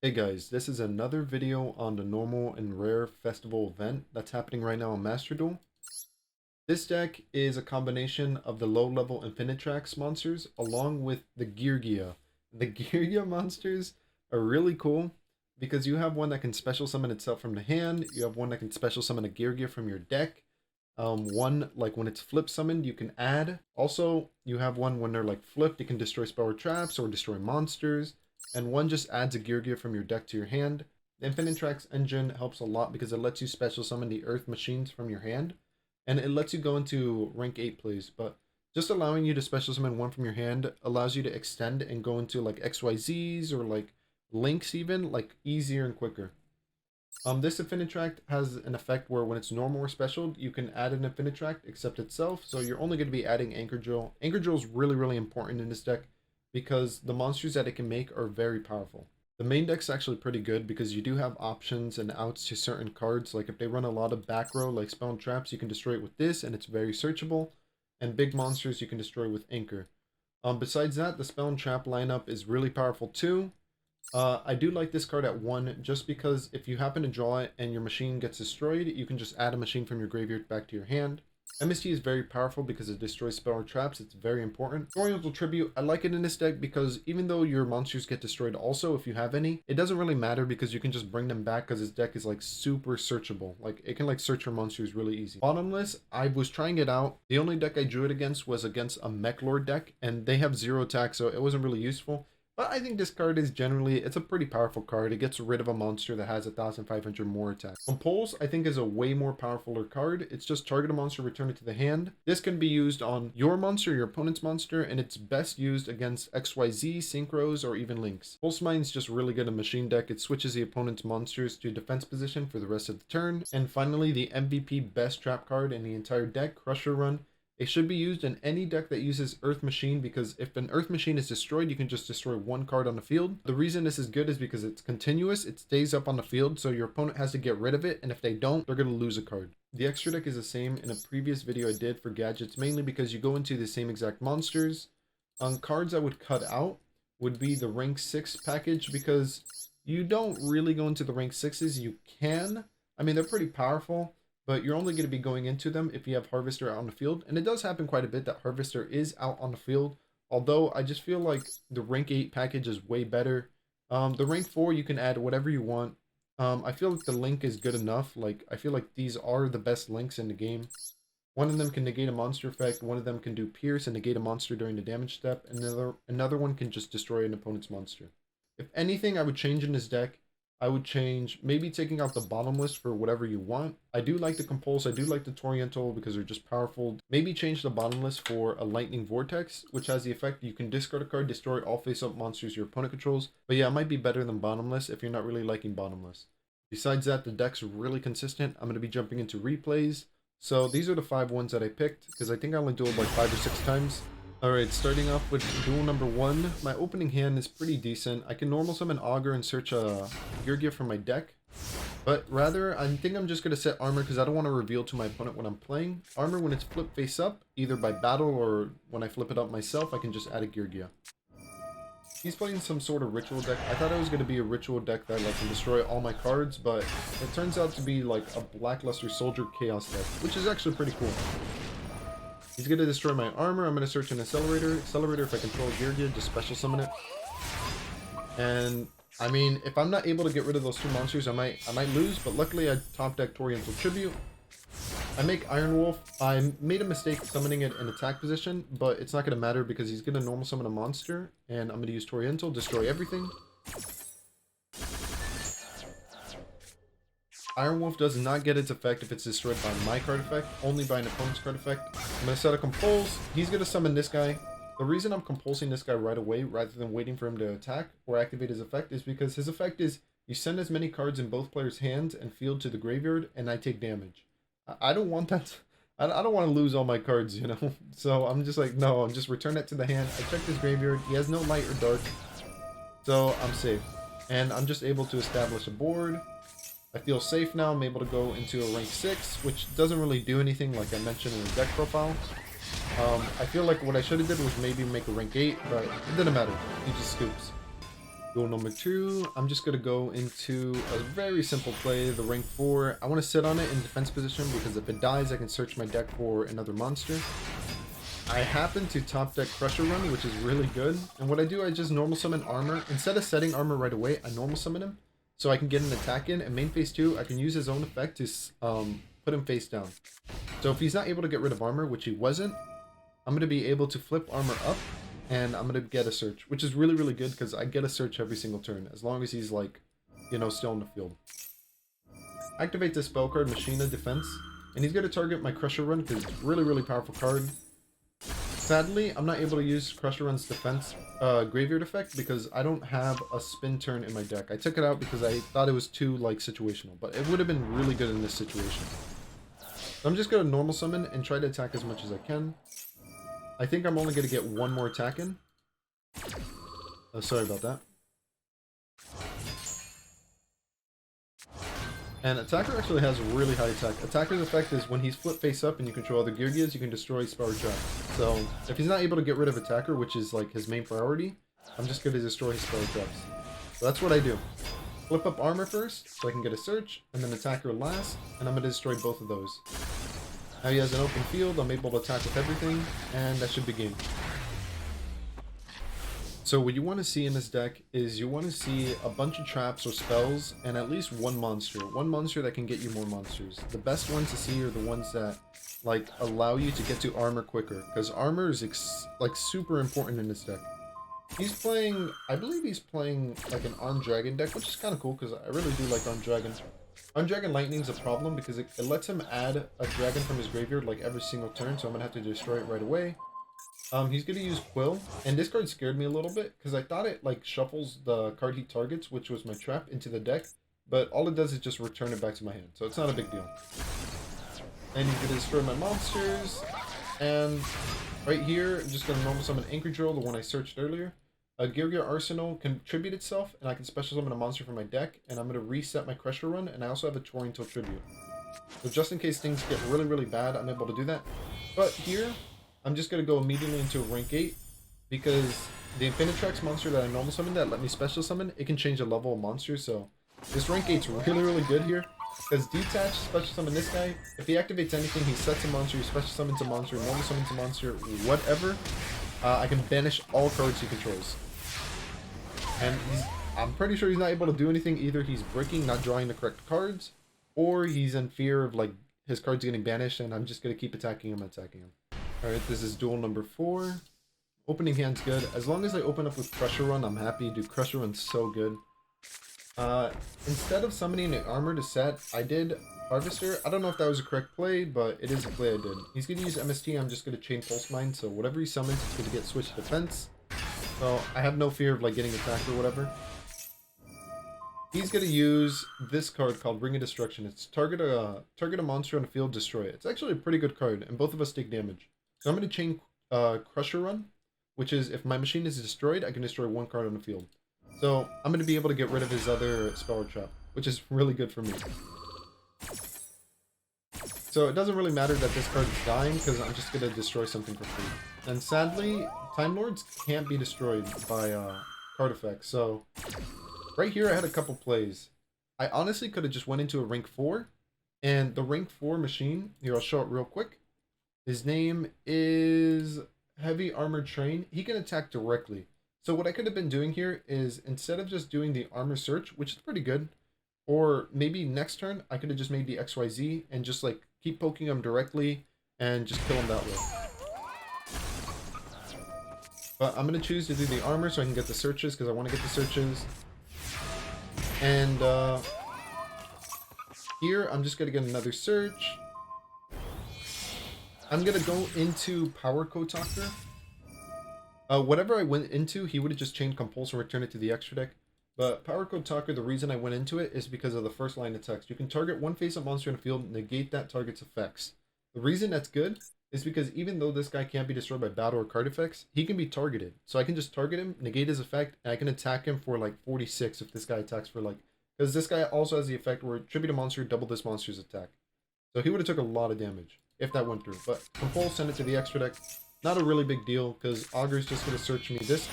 Hey guys, this is another video on the normal and rare festival event that's happening right now on Masterduel. This deck is a combination of the low-level Infinitrack monsters along with the Geargia. The Geargia monsters are really cool because you have one that can special summon itself from the hand, you have one that can special summon a Geargia from your deck, one like when it's flip summoned you can add. Also, you have one when they're like flipped, you can destroy spell or traps or destroy monsters. And one just adds a Geargia from your deck to your hand. The Infinitrack's engine helps a lot because it lets you special summon the Earth machines from your hand, and it lets you go into rank 8 plays, but just allowing you to special summon one from your hand allows you to extend and go into like XYZs or like links even, like easier and quicker. This Infinitrack has an effect where when it's normal or special, you can add an Infinitrack except itself, so you're only going to be adding Anchor Drill. Anchor Drill is really important in this deck because the monsters that it can make are very powerful. The main deck's actually pretty good because you do have options and outs to certain cards. Like if they run a lot of back row like spell and traps, you can destroy it with this and it's very searchable. And big monsters you can destroy with Anchor. Besides that, the spell and trap lineup is really powerful too. I do like this card at 1 just because if you happen to draw it and your machine gets destroyed, you can just add a machine from your graveyard back to your hand. MST is very powerful because it destroys spell or traps. It's very important. Torrential Tribute, I like it in this deck because even though your monsters get destroyed also, if you have any, it doesn't really matter because you can just bring them back because this deck is like super searchable. Like it can like search your monsters really easy. Bottomless, I was trying it out. The only deck I drew it against was against a Mech Lord deck and they have 0 attack, so it wasn't really useful. But I think this card is generally, it's a pretty powerful card. It gets rid of a monster that has 1,500 more attack. Compulse, I think, is a way more powerful card. It's just target a monster, return it to the hand. This can be used on your monster, your opponent's monster, and it's best used against XYZ, Synchros, or even Links. Pulse Mine's just really good in machine deck. It switches the opponent's monsters to defense position for the rest of the turn. And finally, the MVP best trap card in the entire deck, Crusher Run. It should be used in any deck that uses Earth Machine because if an Earth Machine is destroyed, you can just destroy one card on the field. The reason this is good is because it's continuous, it stays up on the field, so your opponent has to get rid of it, and if they don't, they're going to lose a card. The extra deck is the same in a previous video I did for gadgets, mainly because you go into the same exact monsters. Cards I would cut out would be the rank 6 package because you don't really go into the rank 6s. You can. I mean, they're pretty powerful, but you're only going to be going into them if you have Harvester out on the field. And it does happen quite a bit that Harvester is out on the field. Although I just feel like the rank 8 package is way better. The rank 4, you can add whatever you want. I feel like the link is good enough. Like, I feel like these are the best links in the game. One of them can negate a monster effect. One of them can do pierce and negate a monster during the damage step. Another one can just destroy an opponent's monster. If anything I would change in this deck, I would change maybe taking out the Bottomless for whatever you want. I do like the Compulse, I do like the Torrential because they're just powerful. Maybe change the Bottomless for a Lightning Vortex, which has the effect you can discard a card, destroy all face-up monsters your opponent controls. But yeah, it might be better than Bottomless if you're not really liking Bottomless. Besides that, the deck's really consistent. I'm going to be jumping into replays. So these are the 5 ones that I picked because I think I only dueled like 5 or 6 times. Alright, starting off with duel number 1. My opening hand is pretty decent. I can normal summon Augur and search a Geargia from my deck. But rather, I think I'm just going to set armor because I don't want to reveal to my opponent what I'm playing. Armor when it's flipped face up, either by battle or when I flip it up myself, I can just add a Geargia. He's playing some sort of ritual deck. I thought it was going to be a ritual deck that like can destroy all my cards, but it turns out to be like a Blackluster Soldier Chaos deck, which is actually pretty cool. He's going to destroy my armor. I'm going to search an accelerator. Accelerator, if I control Geargia, just special summon it. And, I mean, if I'm not able to get rid of those 2 monsters, I might lose. But luckily, I top deck Torrential Tribute. I make Iron Wolf. I made a mistake summoning it in attack position, but it's not going to matter because he's going to normal summon a monster. And I'm going to use Torrential, destroy everything. Iron Wolf does not get its effect if it's destroyed by my card effect, only by an opponent's card effect. I'm going to set a Compulse. He's going to summon this guy. The reason I'm compulsing this guy right away rather than waiting for him to attack or activate his effect is because his effect is you send as many cards in both players' hands and field to the graveyard and I take damage. I don't want that. I don't want to lose all my cards, you know? So I'm just like, no, I'll just return it to the hand. I checked his graveyard. He has no light or dark. So I'm safe. And I'm just able to establish a board. I feel safe now. I'm able to go into a rank 6, which doesn't really do anything like I mentioned in the deck profile. I feel like what I should have did was maybe make a rank 8, but it didn't matter. He just scoops. Duel number 2, I'm just going to go into a very simple play, the rank 4. I want to sit on it in defense position because if it dies, I can search my deck for another monster. I happen to top deck Crusher Run, which is really good. And what I do, I just normal summon Armor. Instead of setting Armor right away, I normal summon him so I can get an attack in. And main phase 2, I can use his own effect to put him face down. So if he's not able to get rid of Armor, which he wasn't, I'm going to be able to flip Armor up. And I'm going to get a search, which is really, really good because I get a search every single turn, as long as he's, like, you know, still in the field. Activate this spell card, Machina Defense, and he's going to target my Crusher Run because it's a really, really powerful card. Sadly, I'm not able to use Crusher Run's defense graveyard effect because I don't have a spin turn in my deck. I took it out because I thought it was too, like, situational, but it would have been really good in this situation. So I'm just going to normal summon and try to attack as much as I can. I think I'm only going to get one more attack in. Oh, sorry about that. And Attacker actually has really high attack. Attacker's effect is when he's flip face up and you control other Geargias, you can destroy Power Trap. So if he's not able to get rid of Attacker, which is like his main priority, I'm just going to destroy his Power Traps. So that's what I do. Flip up Armor first, so I can get a search, and then Attacker last, and I'm going to destroy both of those. Now he has an open field, I'm able to attack with everything, and that should be game. So what you want to see in this deck is you want to see a bunch of traps or spells, and at least one monster. One monster that can get you more monsters. The best ones to see are the ones that, like, allow you to get to Armor quicker, because Armor is, like, super important in this deck. He's playing, I believe he's playing, like, an Armed Dragon deck, which is kind of cool, because I really do like Armed Dragon. Armed Dragon Lightning's a problem because it lets him add a dragon from his graveyard like every single turn, so I'm gonna have to destroy it right away. He's gonna use Quill, and this card scared me a little bit because I thought it like shuffles the card he targets, which was my trap, into the deck, but all it does is just return it back to my hand, so it's not a big deal. And he's gonna destroy my monsters, and right here I'm just gonna normal summon Anchor Drill, the one I searched earlier. Geargiarsenal can tribute itself, and I can special summon a monster from my deck, and I'm going to reset my Crusher Run, and I also have a Torrential Tribute. So just in case things get really, really bad, I'm able to do that. But here, I'm just going to go immediately into rank 8, because the Infinitrack monster that I normal summon that let me special summon, it can change the level of monsters, so this rank 8's really, really good here. Because Detach, special summon this guy, if he activates anything, he sets a monster, he special summons a monster, normal summons a monster, whatever, I can banish all cards he controls. And I'm pretty sure he's not able to do anything. Either he's breaking, not drawing the correct cards, or he's in fear of like his cards getting banished, and I'm just going to keep attacking him. Alright, this is duel number 4. Opening hand's good. As long as I open up with Crusher Run, I'm happy. Dude, Crusher Run's so good. Instead of summoning an Armor to set, I did Harvester. I don't know if that was a correct play, but it is a play I did. He's going to use MST, I'm just going to chain Pulse Mine, so whatever he summons, it's going to get switched to defense. So I have no fear of like getting attacked or whatever. He's going to use this card called Ring of Destruction. It's target a monster on the field, destroy it. It's actually a pretty good card, and both of us take damage. So I'm going to chain Crusher Run, which is if my machine is destroyed, I can destroy one card on the field. So I'm going to be able to get rid of his other Spell Trap, which is really good for me. So it doesn't really matter that this card is dying, because I'm just going to destroy something for free. And sadly, Time Lords can't be destroyed by card effects. So right here I had a couple plays. I honestly could have just went into a rank 4. And the rank 4 machine, here I'll show it real quick. His name is Heavy Armored Train. He can attack directly. So what I could have been doing here is instead of just doing the Armor Search, which is pretty good, or maybe next turn I could have just made the XYZ and just like keep poking him directly and just kill him that way. But I'm going to choose to do the Armor so I can get the searches because I want to get the searches. And here I'm just going to get another search. I'm going to go into Power Code Talker. Whatever I went into, he would have just chained Compulsory and returned it to the extra deck. But Power Code Talker, the reason I went into it is because of the first line of text. You can target one face-up monster in the field, negate that target's effects. The reason that's good is because even though this guy can't be destroyed by battle or card effects, he can be targeted. So I can just target him, negate his effect, and I can attack him for like 46 if this guy attacks for like... Because this guy also has the effect where tribute a monster, double this monster's attack. So he would have took a lot of damage if that went through. But Compulse, send it to the extra deck. Not a really big deal because Auger's just going to search me this.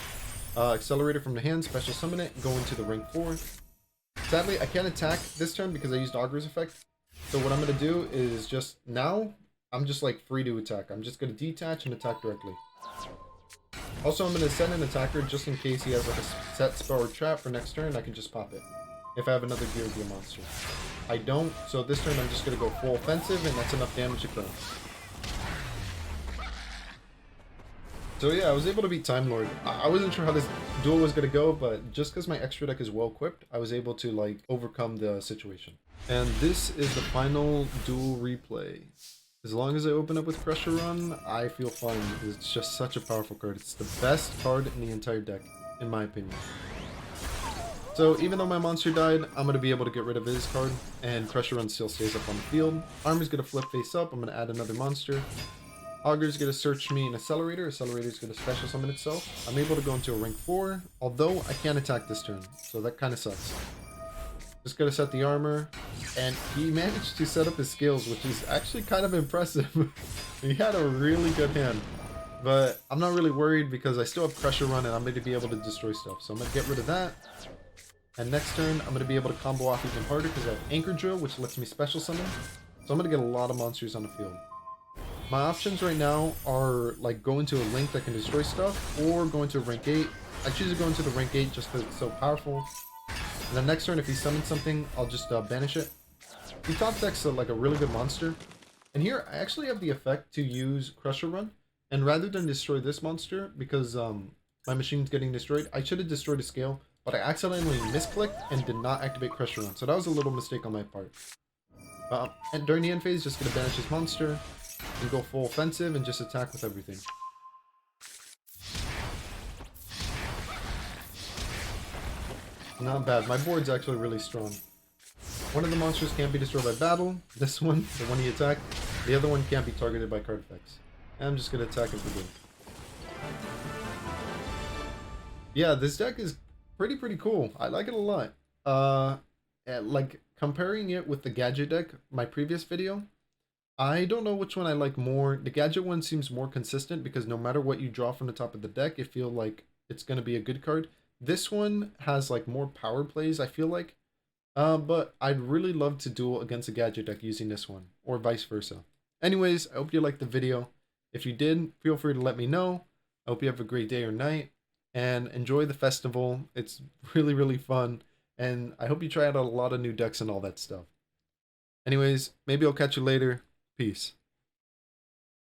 Accelerator from the hand, special summon it, go into the rank 4. Sadly, I can't attack this turn because I used Auger's effect. So what I'm going to do is just now, I'm just like free to attack. I'm just going to detach and attack directly. Also, I'm going to send an attacker just in case he has like a set spell or trap for next turn. I can just pop it if I have another Geargia monster. I don't, so this turn I'm just going to go full offensive, and that's enough damage to kill him. So yeah, I was able to beat Time Lord. I wasn't sure how this duel was going to go, but just because my extra deck is well equipped, I was able to like overcome the situation. And this is the final duel replay. As long as I open up with Pressure Run, I feel fine. It's just such a powerful card. It's the best card in the entire deck, in my opinion. So even though my monster died, I'm going to be able to get rid of his card, and Pressure Run still stays up on the field. Armor's going to flip face up. I'm going to add another monster. Auger's going to search me an Accelerator. Accelerator's going to special summon itself. I'm able to go into a rank 4, although I can't attack this turn, so that kind of sucks. Just going to set the armor, and he managed to set up his skills, which is actually kind of impressive. He had a really good hand, but I'm not really worried because I still have Pressure Run and I'm going to be able to destroy stuff. So I'm going to get rid of that, and next turn I'm going to be able to combo off even harder because I have Anchor Drill, which lets me special summon. So I'm going to get a lot of monsters on the field. My options right now are like go into a Link that can destroy stuff, or go into a rank 8. I choose to go into the rank 8 just because it's so powerful. And then next turn, if he summons something, I'll just banish it. He top decks like a really good monster. And here, I actually have the effect to use Crusher Run. And rather than destroy this monster, because my machine's getting destroyed, I should have destroyed a scale, but I accidentally misclicked and did not activate Crusher Run. So that was a little mistake on my part. And during the end phase, just going to banish this monster and go full offensive and just attack with everything. Not bad. My board's actually really strong. One of the monsters can't be destroyed by battle. This one, the one he attacked. The other one can't be targeted by card effects. And I'm just going to attack him for good. Yeah, this deck is pretty cool. I like it a lot. Like, comparing it with the Gadget deck, my previous video, I don't know which one I like more. The Gadget one seems more consistent because no matter what you draw from the top of the deck, it feels like it's going to be a good card. This one has like more power plays, I feel like. But I'd really love to duel against a Gadget deck using this one, or vice versa. Anyways, I hope you liked the video. If you did, feel free to let me know. I hope you have a great day or night, and enjoy the festival. It's really fun, and I hope you try out a lot of new decks and all that stuff. Anyways, maybe I'll catch you later. Peace.